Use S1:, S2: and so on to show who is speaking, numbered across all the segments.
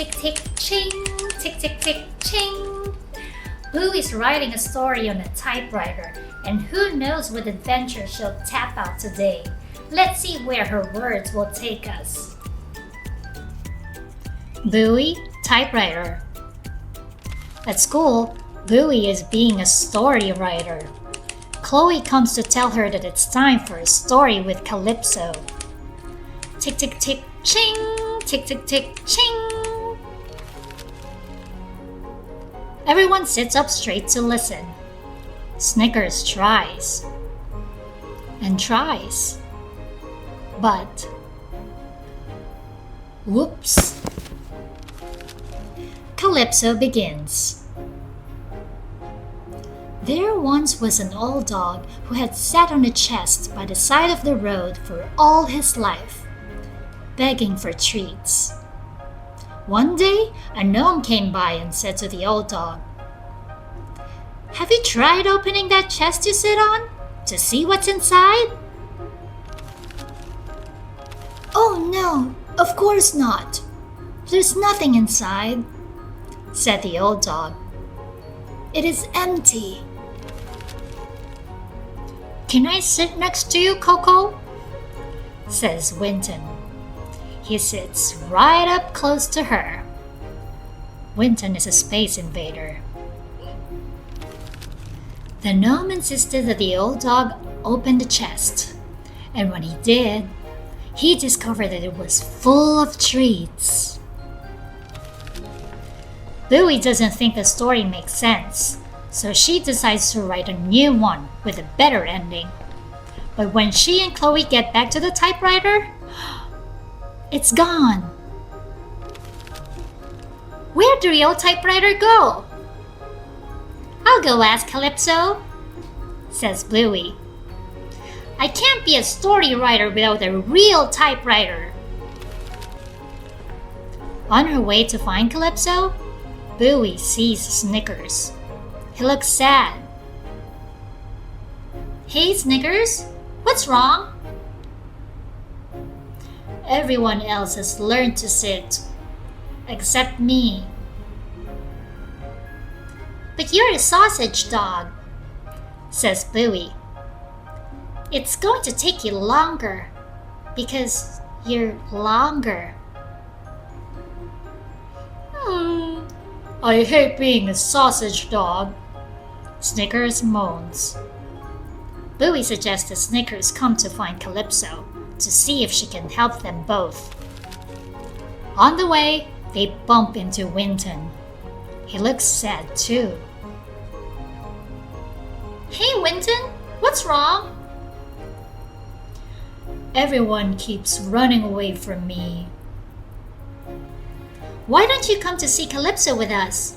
S1: tick, tick, ching, tick, tick, tick, ching. Bluey's writing a story on a typewriter, and who knows what adventure she'll tap out today. Let's see where her words will take us. Bluey, typewriter. At school, Bluey is being a story writer. Chloe comes to tell her that it's time for a story with Calypso. Tick, tick, tick, ching, tick, tick, tick, ching. Everyone sits up straight to listen. Snickers tries and tries, but whoops. Calypso begins. There once was an old dog who had sat on a chest by the side of the road for all his life, begging for treats. One day, a gnome came by and said to the old dog, "Have you tried opening that chest you sit on to see what's inside?" "Oh no, of course not. There's nothing inside," said the old dog. "It is empty." "Can I sit next to you, Coco?" says Winton. He sits right up close to her. Winton is a space invader. The gnome insisted that the old dog open the chest, and when he did, he discovered that it was full of treats. Bluey doesn't think the story makes sense, so she decides to write a new one with a better ending. But when she and Chloe get back to the typewriter, it's gone. Where'd the real typewriter go? "I'll go ask Calypso," says Bluey. "I can't be a story writer without a real typewriter." On her way to find Calypso, Bluey sees Snickers. He looks sad. "Hey, Snickers, what's wrong?" "Everyone else has learned to sit, except me." "But you're a sausage dog," says Bluey. "It's going to take you longer, because you're longer." "I hate being a sausage dog," Snickers moans. Bluey suggests that Snickers come to find Calypso to see if she can help them both. On the way, they bump into Winton. He looks sad too. "Hey, Winton, what's wrong?" "Everyone keeps running away from me." "Why don't you come to see Calypso with us?"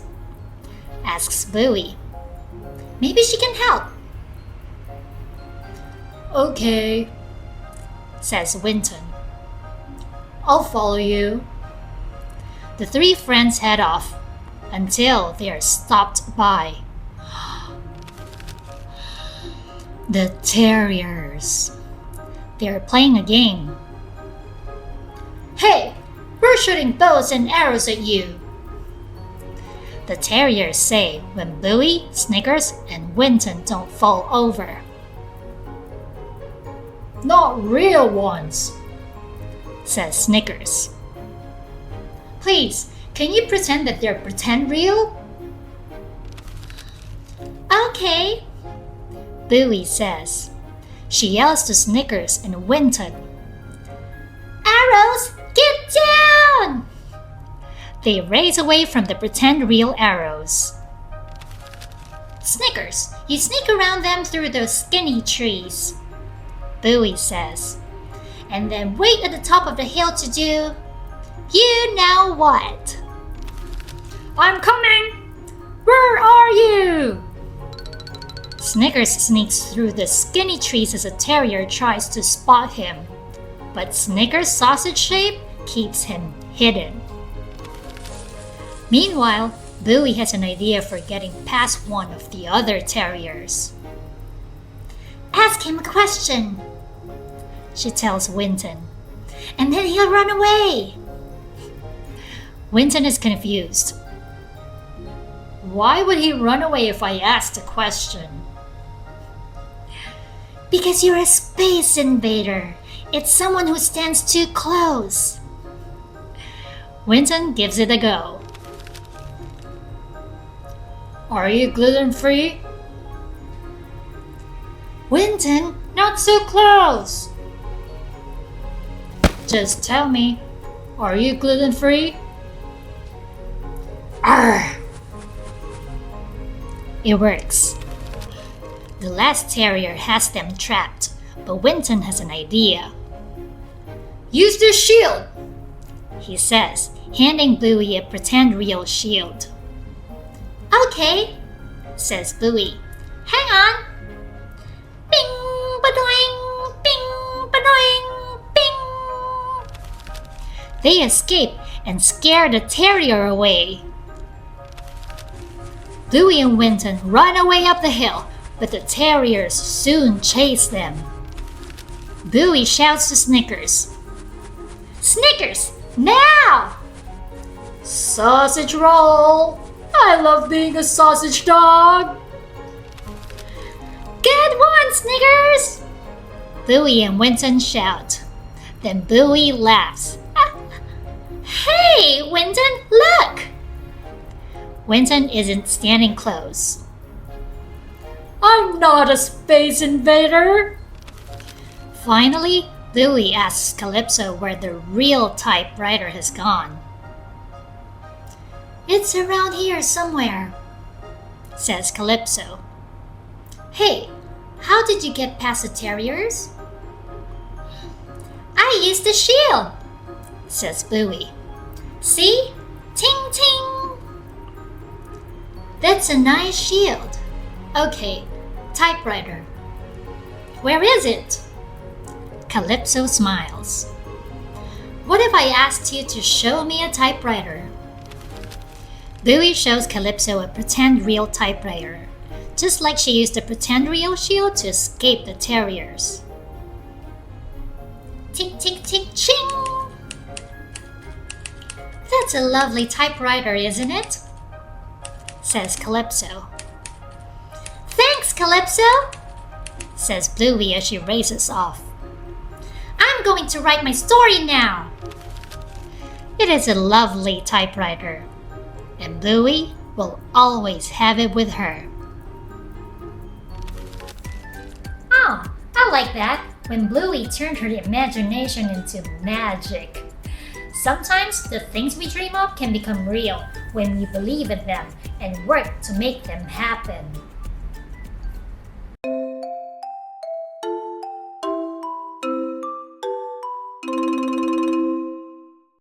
S1: asks Bluey. "Maybe she can help." "Okay," says Winton. "I'll follow you." The three friends head off until they are stopped by the terriers. They are playing a game. "Hey, we're shooting bows and arrows at you," the terriers say when Bluey, Snickers, and Winton don't fall over. "Not real ones," says Snickers. "Please, can you pretend that they're pretend real?" "Okay," Bluey says. She yells to Snickers and Winton, "Arrows, get down!" They race away from the pretend real arrows. "Snickers, you sneak around them through those skinny trees," Bluey says, "and then wait at the top of the hill to do you know what." "I'm coming! Where are you?" Snickers sneaks through the skinny trees as a terrier tries to spot him, but Snickers' sausage shape keeps him hidden. Meanwhile, Bluey has an idea for getting past one of the other terriers. "Ask him a question," she tells Winton, "and then he'll run away." Winton is confused. Why would he run away if I asked a question? Because you're a space invader. It's someone who stands too close. Winton gives it a go. Are you gluten-free? Winton, not so close. Just tell me, are you gluten-free? Arr! It works. The last terrier has them trapped, but Winton has an idea. Use the shield, he says, handing Bluey a pretend real shield. Okay, says Bluey. Hang on. Bing, ba-doing, bing, ba-doing, bing. They escape and scare the terrier away. Bluey and Winton run away up the hill, but the terriers soon chase them. Bluey shouts to Snickers. Snickers, now! Sausage roll! I love being a sausage dog! Good one, Snickers! Bluey and Winton shout. Then Bluey laughs. Hey, Winton, look! Winton isn't standing close. I'm not a space invader! Finally, Bluey asks Calypso where the real typewriter has gone. It's around here somewhere, says Calypso. Hey, how did you get past the terriers? I used the shield, says Bluey. See? Ting ting! That's a nice shield. Okay, typewriter. Where is it? Calypso smiles. What if I asked you to show me a typewriter? Bluey shows Calypso a pretend real typewriter, just like she used a pretend real shield to escape the terriers. Tick tick tick ching! That's a lovely typewriter, isn't it? Says Calypso. Thanks, Calypso, says Bluey as she races off. I'm going to write my story now. It is a lovely typewriter, and Bluey will always have it with her. Oh, I like that, when Bluey turned her imagination into magic. Sometimes the things we dream of can become real when we believe in them and work to make them happen.